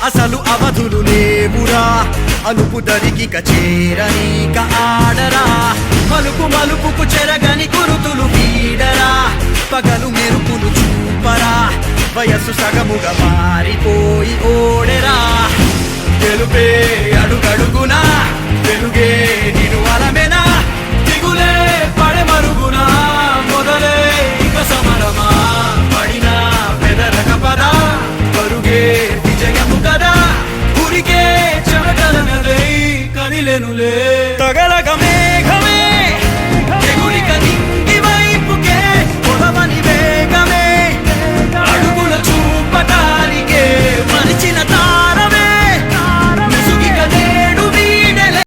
అసలు అవధులు లేవురా అలుపు దరికి చేరనీక ఆడరా మలుపు మలుపుకు చెరగని కురుతులు వీడరా పగలు మెరుపులు చూపరా వయస్సు సగముగా మారిపోయి ఓడెరా తెలుపే అడుగడుగునా వెలుగే నిను అలమెనా దిగులే పడే మరుగునా మొదలే ఇక సమరమా పడినా పెదరక పదా పరుగే విజయము కదా ఉరికే చెమటల నదై కదిలెనులే తగలక